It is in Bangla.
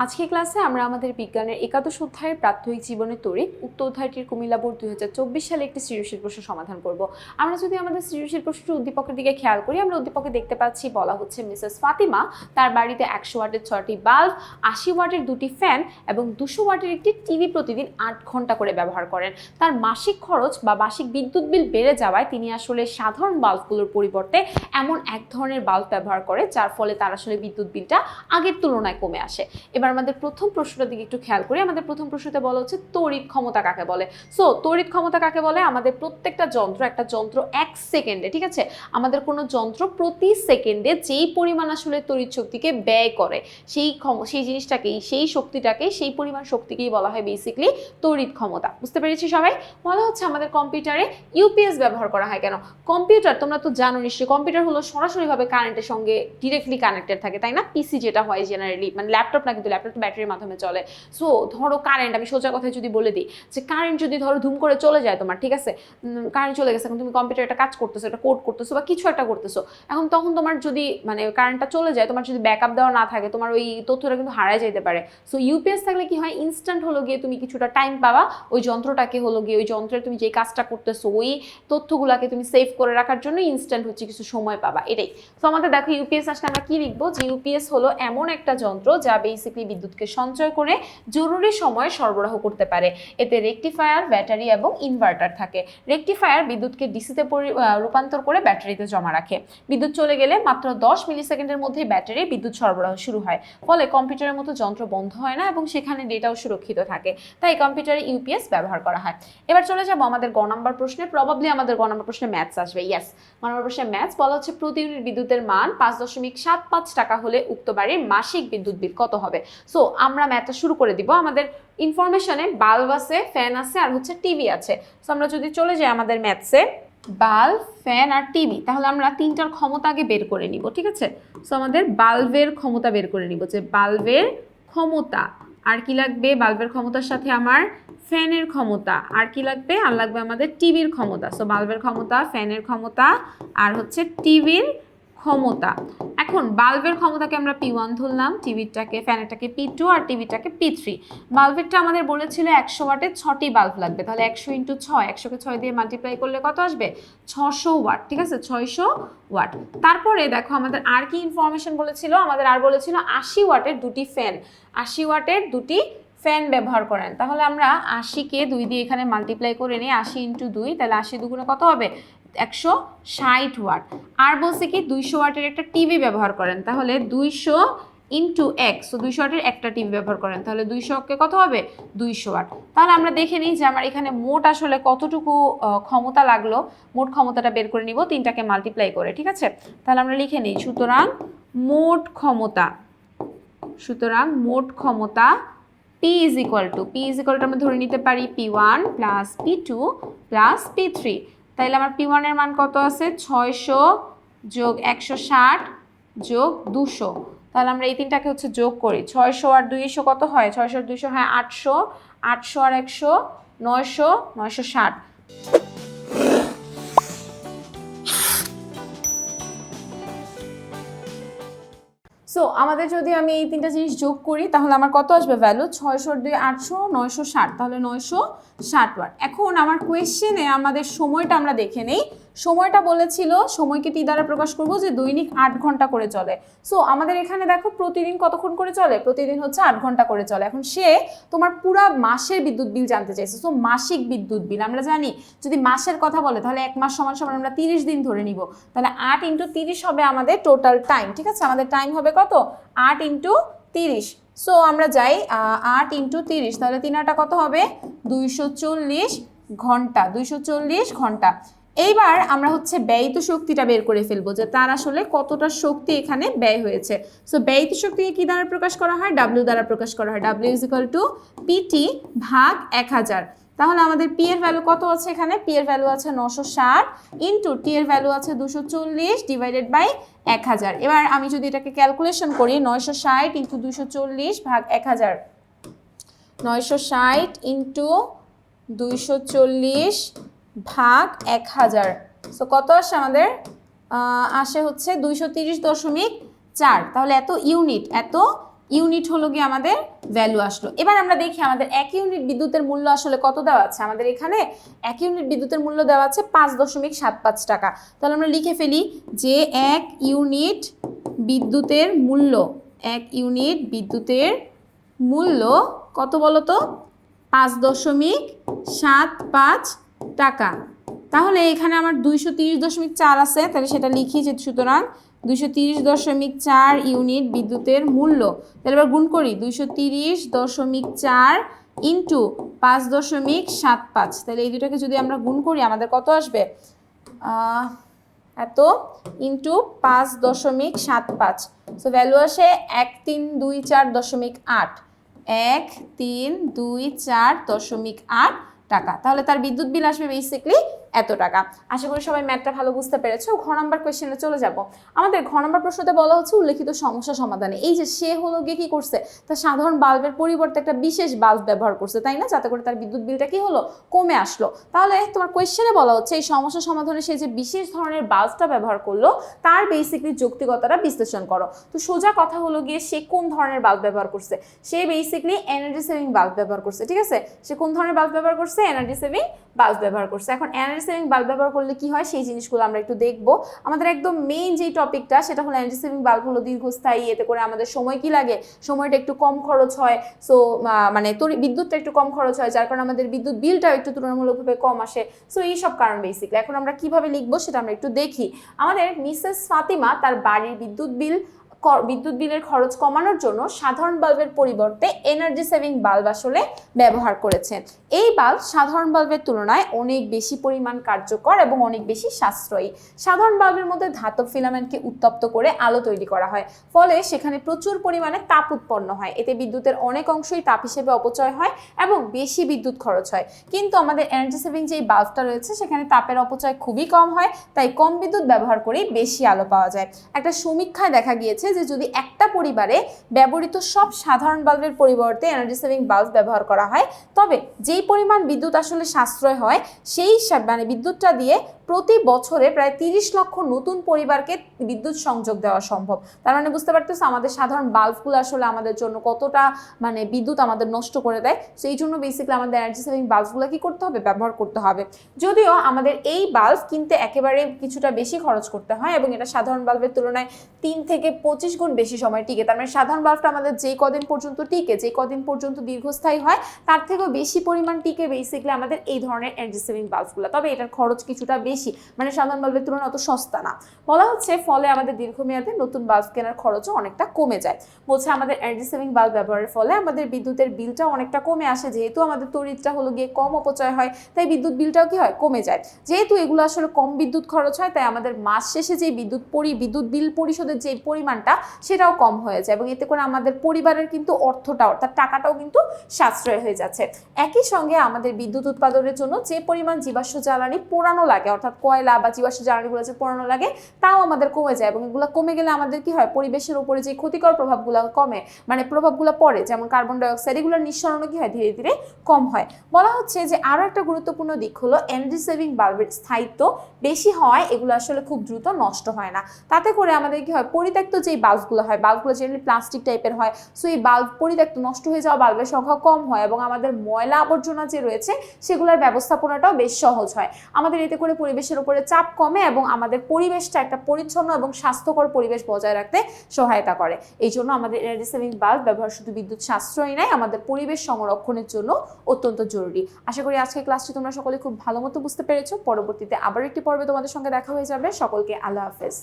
আজকের ক্লাসে আমরা আমাদের বিজ্ঞানের একাদশ অধ্যায়ের প্রাত্যহিক জীবনের তড়িৎ উক্ত অধ্যায়টির কুমিল্লা বোর্ড 2024 সালে একটি সৃজনশীল প্রশ্ন সমাধান করব। আমরা যদি আমাদের সৃজনশীল প্রশ্নটির উদ্দীপকের দিকে খেয়াল করি, আমরা উদ্দীপকে দেখতে পাচ্ছি বলা হচ্ছে মিসেস ফাতিমা তার বাড়িতে 100 ওয়াটের 6টি বাল্ব, 80 ওয়াটের 2টি ফ্যান এবং 200 ওয়াটের একটি টিভি প্রতিদিন 8 ঘন্টা করে ব্যবহার করেন। তার মাসিক খরচ বা মাসিক বিদ্যুৎ বিল বেড়ে যাওয়ায় তিনি আসলে সাধারণ বাল্বগুলোর পরিবর্তে এমন এক ধরনের বাল্ব ব্যবহার করে যার ফলে তার আসলে বিদ্যুৎ বিলটা আগের তুলনায় কমে আসে। এবার আমাদের প্রথম প্রশ্নটার দিকে একটু খেয়াল করি। আমাদের প্রথম প্রশ্নতে বলা হচ্ছে তড়িৎ ক্ষমতা কাকে বলে। সো তড়িৎ ক্ষমতা কাকে বলে? আমাদের প্রত্যেকটা যন্ত্র, একটা যন্ত্র 1 সেকেন্ডে, ঠিক আছে, আমাদের কোনো যন্ত্র প্রতি সেকেন্ডে যেই পরিমাণ আসলে তড়িৎ শক্তিকে ব্যয় করে সেই জিনিসটাকেই, সেই শক্তিটাকেই, সেই পরিমাণ শক্তিকেই বলা হয় বেসিক্যালি তড়িৎ ক্ষমতা। বুঝতে পেরেছি সবাই? বলা হচ্ছে আমাদের কম্পিউটারে ইউপিএস ব্যবহার করা হয় কেন? কম্পিউটার তোমরা তো জানো নিশ্চয়ই, কম্পিউটার হলো সরাসরিভাবে কারেন্টের সঙ্গে ডিরেক্টলি কানেক্টেড থাকে, তাই না? পিসি যেটা হয় জেনারেলি, মানে ল্যাপটপ না, কিন্তু ল্যাপটপ ব্যাটারির মাধ্যমে চলে। সো ধরো কারেন্ট, আমি সোজা কথায় যদি বলে দিই যে কারেন্ট যদি ধরো ধুম করে চলে যায় তোমার, ঠিক আছে, কারেন্ট চলে গেছে, এখন তুমি কম্পিউটারে একটা কাজ করতেছো, একটা কোড করতেছো বা কিছু একটা করতেছো, এখন তখন তোমার যদি মানে কারেন্টটা চলে যায়, তোমার যদি ব্যাকআপ দেওয়া না থাকে, তোমার ওই তথ্যটা কিন্তু হারায় যেতে পারে। সো ইউপিএস থাকলে কি হয়, ইনস্ট্যান্ট হলো গিয়ে তুমি কিছুটা টাইম পাবা, ওই যন্ত্রটাকে হলো গিয়ে, ওই যন্ত্রে তুমি যে কাজটা করতেছো ওই তথ্যগুলোকে তুমি সেভ করে রাখার জন্য ইনস্ট্যান্ট হচ্ছে কিছু সময় পাবা, এটাই। তো আমাদের দেখো ইউপিএস আসলে আমরা কি লিখবো, যে ইউপিএস হলো এমন একটা যন্ত্র যা বেসিক্যালি বিদ্যুৎকে সঞ্চয় করে জরুরি সময়ে সরবরাহ করতে পারে। এতে রেকটিফায়ার, ব্যাটারি এবং ইনভার্টার থাকে। রেকটিফায়ার বিদ্যুৎকে ডিসিতে রূপান্তর করে ব্যাটারিতে জমা রাখে। বিদ্যুৎ চলে গেলে মাত্র 10 মিলিসেকেন্ডের মধ্যেই ব্যাটারি বিদ্যুৎ সরবরাহ শুরু হয়, ফলে কম্পিউটারের মতো যন্ত্র বন্ধ হয় না এবং সেখানে ডেটাও সুরক্ষিত থাকে। তাই কম্পিউটারে ইউপিএস ব্যবহার করা হয়। এবার চলে যাব আমাদের গ নাম্বার প্রশ্নে। প্রবাবলি আমাদের গ নাম্বার প্রশ্নে ম্যাথস আসবে। ইয়েস, গ নাম্বার প্রশ্নে ম্যাথস। বলা হচ্ছে প্রতি ইউনিট বিদ্যুতের মান 5.75 টাকা হলে উক্ত বাড়ির মাসিক বিদ্যুৎ বিল কত হবে? সো আমরা ম্যাথটা শুরু করে দিব। আমাদের ইনফরমেশনে বাল্ব আছে, ফ্যান আছে আর হচ্ছে টিভি আছে। সো আমরা যদি চলে যাই আমাদের ম্যাথসে, বাল্ব, ফ্যান আর টিভি, তাহলে আমরা তিনটার ক্ষমতা আগে বের করে নিব, ঠিক আছে? সো আমাদের বাল্বের ক্ষমতা বের করে নিব, যে বাল্বের ক্ষমতা, আর কি লাগবে বাল্বের ক্ষমতার সাথে আমার ফ্যানের ক্ষমতা, আর কি লাগবে, আর লাগবে আমাদের টিভির ক্ষমতা। সো বাল্বের ক্ষমতা, ফ্যানের ক্ষমতা আর হচ্ছে টিভির ক্ষমতা। এখন বাল্বের ক্ষমতাকে আমরা P1 ধরলাম, টিভিটাকে, ফ্যানেরটাকে P2 আর টিভিটাকে P3। বাল্বেরটা আমাদের বলেছিল 100 ওয়াটের 6টি বাল্ব লাগবে, তাহলে 100 × 6, 100কে 6 দিয়ে মাল্টিপ্লাই করলে কত আসবে? 600 ওয়াট, ঠিক আছে, 600 ওয়াট। তারপরে দেখো আমাদের আর কি ইনফরমেশন বলেছিল, আমাদের আর বলেছিল 80 ওয়াটের 2টি ফ্যান, 80 ওয়াটের 2টি ফ্যান ব্যবহার করেন। তাহলে আমরা 80কে 2 দিয়ে এখানে মাল্টিপ্লাই করে নিই, 80 × 2, তাহলে 80 দুগুণে কত হবে? 160 ওয়াট। আর বলছে কি 200 ওয়াটের একটা টিভি ব্যবহার করেন, তাহলে 200 × 1, সো 200 ওয়াটের একটা টিভি ব্যবহার করেন, তাহলে 200কে কত হবে? 200 ওয়াট। তাহলে আমরা দেখে নিই যে আমার এখানে মোট আসলে কতটুকু ক্ষমতা লাগলো। মোট ক্ষমতাটা বের করে নিব তিনটাকে মাল্টিপ্লাই করে, ঠিক আছে? তাহলে আমরা লিখে নিই, সুতরাং মোট ক্ষমতা, P is equal to আমরা ধরে নিতে পারি P1 plus P2 plus P3। তাইলে আমার P1 এর মান কত আছে? 600 যোগ 160 যোগ 200। তাহলে আমরা এই তিনটাকে হচ্ছে যোগ করি, 600 আর 200 কত হয়? 600 আর 200 হয় 800, 800 আর 100 900, 960। সো আমাদের যদি আমি এই তিনটা জিনিস যোগ করি তাহলে আমার কত আসবে ভ্যালু? 600 2 800, 960, তাহলে 960 ওয়াট। এখন আমার কোয়েশ্চেনে আমাদের সময়টা আমরা দেখে নেই। সময়টা বলেছিল সময়কে টি দ্বারা প্রকাশ করব, যে দৈনিক 8 ঘন্টা করে চলে। সো আমাদের এখানে দেখো প্রতিদিন কতক্ষণ করে চলে? প্রতিদিন হচ্ছে 8 ঘন্টা করে চলে। এখন সে তোমার পুরো মাসের বিদ্যুৎ বিল জানতে চাইছে। সো মাসিক বিদ্যুৎ বিল আমরা জানি যদি মাসের কথা বলে তাহলে এক মাস সমান সমান আমরা 30 দিন ধরে নিব, তাহলে 8 × 30 হবে আমাদের টোটাল টাইম, ঠিক আছে? আমাদের টাইম হবে কত? 8 × 30। সো আমরা যাই 8 × 30, তাহলে 3 কত হবে? 240 ঘন্টা, 240 ঘন্টা। এইবার আমরা হচ্ছে ব্যয়িত শক্তিটা বের করে ফেলবো, যে তার আসলে কতটা শক্তি এখানে ব্যয় হয়েছে। সো ব্যয়িত শক্তিকে কি দ্বারা প্রকাশ করা হয়? W দ্বারা প্রকাশ করা হয়। W is equal to PT ভাগ 1000। তাহলে আমাদের P এর ভ্যালু কত আছে এখানে? P এর ভ্যালু আছে 960 ইন্টু T এর ভ্যালু আছে 240 ডিভাইডেড বাই 1000। এবার আমি যদি এটাকে ক্যালকুলেশন করি, 960 ইন্টু 240 ভাগ 1000, 960 ইন্টু 240 ভাগ 1000। সো কত আসে আমাদের? আসে হচ্ছে 230.4। তাহলে এত ইউনিট, এত ইউনিট হলো গিয়ে আমাদের ভ্যালু আসলো। এবার আমরা দেখি আমাদের 1 ইউনিট বিদ্যুতের মূল্য আসলে কত দেওয়া আছে। আমাদের এখানে 1 ইউনিট বিদ্যুতের মূল্য দেওয়া আছে 5.75 টাকা। তাহলে আমরা লিখে ফেলি যে 1 ইউনিট বিদ্যুতের মূল্য, 1 ইউনিট বিদ্যুতের মূল্য কত বলো তো? 5.75 টাকা। তাহলে এখানে আমার 230.4 আছে, তাহলে সেটা লিখি যে সুতরাং 230.4 ইউনিট বিদ্যুতের মূল্য। তাহলে এবার গুণ করি 230.4 ইন্টু 5.75। তাহলে এই দুটাকে যদি আমরা গুণ করি আমাদের কত আসবে? এত ইন্টু 5.75। সো ভ্যালু আসে 1324.8, 1324.8 টাকা। তাহলে তার বিদ্যুৎ বিল আসবে বেসিক্যালি এত টাকা। আশা করি সবাই ম্যাথটা ভালো বুঝতে পেরেছো। ঘ নাম্বার কোয়েশ্চেনে চলে যাব। আমাদের ঘ নাম্বার প্রশ্নতে বলা হচ্ছে উল্লেখিত সমস্যা সমাধানে। এই যে সে হলো গিয়ে কি করছে, তার সাধারণ বাল্বের পরিবর্তে একটা বিশেষ বাল্ব ব্যবহার করছে, তাই না? যাতে করে তার বিদ্যুৎ বিলটা কি হলো, কমে আসলো। তাহলে তোমার কোয়েশ্চেনে বলা হচ্ছে এই সমস্যা সমাধানে সে যে বিশেষ ধরনের বাল্বটা ব্যবহার করলো তার বেসিক্যালি যৌক্তিকতাটা বিশ্লেষণ করো। তো সোজা কথা হলো গিয়ে সে কোন ধরনের বাল্ব ব্যবহার করছে? সে বেসিক্যালি এনার্জি সেভিং বাল্ব ব্যবহার করছে, ঠিক আছে? সে কোন ধরনের বাল্ব ব্যবহার করছে? এনার্জি সেভিং বাল্ব ব্যবহার করছে। এখন এনার্জি সেভিং বাল্ব ব্যবহার করলে কি হয় সেই জিনিসগুলো আমরা একটু দেখবো। আমাদের একদম মেইন যে টপিকটা সেটা হলো এনার্জি সেভিং বাল্ব হলো দীর্ঘস্থায়ী, এতে করে আমাদের সময় কি লাগে, সময়টা একটু কম খরচ হয়। সো মানে বিদ্যুৎটা একটু কম খরচ হয়, যার কারণে আমাদের বিদ্যুৎ বিলটাও একটু তুলনামূলকভাবে কম আসে। সো এই সব কারণ বেসিক্যালি। এখন আমরা কিভাবে লিখবো সেটা আমরা একটু দেখি। আমাদের মিসেস ফাতিমা তার বাড়ির বিদ্যুৎ বিলের খরচ কমানোর জন্য সাধারণ বাল্বের পরিবর্তে এনার্জি সেভিং বাল্ব আসলে ব্যবহার করেছেন। এই বাল্ব সাধারণ বাল্বের তুলনায় অনেক বেশি পরিমাণ কার্যকর এবং অনেক বেশি সাশ্রয়ী। সাধারণ বাল্বের মধ্যে ধাতব ফিলামেন্টকে উত্তপ্ত করে আলো তৈরি করা হয়, ফলে সেখানে প্রচুর পরিমাণে তাপ উৎপন্ন হয়। এতে বিদ্যুতের অনেক অংশই তাপ হিসেবে অপচয় হয় এবং বেশি বিদ্যুৎ খরচ হয়। কিন্তু আমাদের এনার্জি সেভিং যে বাল্বটা রয়েছে সেখানে তাপের অপচয় খুবই কম হয়, তাই কম বিদ্যুৎ ব্যবহার করেই বেশি আলো পাওয়া যায়। একটা সমীক্ষায় দেখা গিয়েছে যে যদি একটা পরিবারে ব্যবহৃত সব সাধারণ বাল্বের পরিবর্তে এনার্জি সেভিং বাল্ব ব্যবহার করা হয়, তবে যেই পরিমাণ বিদ্যুৎ আসলে সাশ্রয় হয় সেই মানে বিদ্যুৎটা দিয়ে প্রতি বছরে প্রায় 30 লক্ষ নতুন পরিবারকে বিদ্যুৎ সংযোগ দেওয়া সম্ভব। তার মানে বুঝতে পারতেছো আমাদের সাধারণ বাল্বগুলো আসলে আমাদের জন্য কতটা মানে বিদ্যুৎ আমাদের নষ্ট করে দেয়। সেই জন্য বেসিক্যালি আমাদের এনার্জি সেভিং বাল্বগুলো কি করতে হবে, ব্যবহার করতে হবে। যদিও আমাদের এই বাল্ব কিনতে একেবারে কিছুটা বেশি খরচ করতে হয় এবং এটা সাধারণ বাল্বের তুলনায় 3 থেকে 25 গুণ বেশি সময় টিকে। তার মানে সাধারণ বাল্বটা আমাদের যেই কদিন পর্যন্ত টিকে, যেই কদিন পর্যন্ত দীর্ঘস্থায়ী হয়, তার থেকেও বেশি পরিমাণ টিকে বেসিক্যালি আমাদের এই ধরনের এনার্জি সেভিং বাল্বগুলো। তবে এটার খরচ কিছুটা বেশি, মানে সাধারণ বাল্বের তুলনায় অত সস্তা না। বলা হচ্ছে ফলে আমাদের দীর্ঘমেয়াদে নতুন বাল্ব কেনার খরচও অনেকটা কমে যায়। বলছে আমাদের এনার্জি সেভিং বাল্ব ব্যবহারের ফলে আমাদের বিদ্যুতের বিলটাও অনেকটা কমে আসে, যেহেতু আমাদের তড়িৎটা হলো গিয়ে কম অপচয় হয়, তাই বিদ্যুৎ বিলটাও কি হয়, কমে যায়। যেহেতু এগুলো আসলে কম বিদ্যুৎ খরচ হয়, তাই আমাদের মাস শেষে যে বিদ্যুৎ বিল পরিশোধের যে পরিমাণটা সেটাও কম হয়ে যায় এবং এতে করে আমাদের পরিবারের কিন্তু অর্থটা অর্থাৎ টাকাটাও কিন্তু সাশ্রয় হয়ে যাচ্ছে। একই সঙ্গে আমাদের বিদ্যুৎ উৎপাদনের জন্য যে পরিমাণ জীবাশ্ম জ্বালানি পোড়ানো লাগে, অর্থাৎ কয়লা বা জীবাশ্ম জ্বালানিগুলো যে পোড়ানো লাগে, তাও আমাদের কমে যায় এবং এগুলো কমে গেলে আমাদের কি হয়, পরিবেশের উপরে যে ক্ষতিকর প্রভাবগুলো কমে, মানে প্রভাবগুলো পড়ে, যেমন কার্বন ডাই অক্সাইড, এগুলোর নিঃসরণও কি হয়, ধীরে ধীরে কম হয়। বলা হচ্ছে যে আরো একটা গুরুত্বপূর্ণ দিক হলো এনার্জি সেভিং বাল্বের স্থায়িত্ব বেশি হওয়ায় এগুলো আসলে খুব দ্রুত নষ্ট হয় না। তাতে করে আমাদের কি হয়, পরিত্যক্ত যে বাল্বগুলো হয়, বাল্বগুলো জেনারেলি প্লাস্টিক টাইপের হয়, সো এই বাল্ব পরিত্যক্ত নষ্ট হয়ে যাওয়া বাল্বের সংখ্যা কম হয় এবং আমাদের ময়লা আবর্জনা যে রয়েছে সেগুলোর ব্যবস্থাপনাটাও বেশ সহজ হয়। আমাদের এতে করে পরিবেশের উপরে চাপ কমে এবং আমাদের পরিবেশটা একটা পরিচ্ছন্ন এবং স্বাস্থ্যকর পরিবেশ বজায় রাখতে সহায়তা করে। এই জন্য আমাদের এনার্জি সেভিং বাল্ব ব্যবহার শুধু বিদ্যুৎ সাশ্রয়ী নয়, আমাদের পরিবেশ সংরক্ষণের জন্য অত্যন্ত জরুরি। আশা করি আজকের ক্লাসটি তোমরা সকলে খুব ভালো মতো বুঝতে পেরেছো। পরবর্তীতে আবার একটি পর্বে তোমাদের সঙ্গে দেখা হয়ে যাবে। সকলকে আল্লাহ হাফেজ।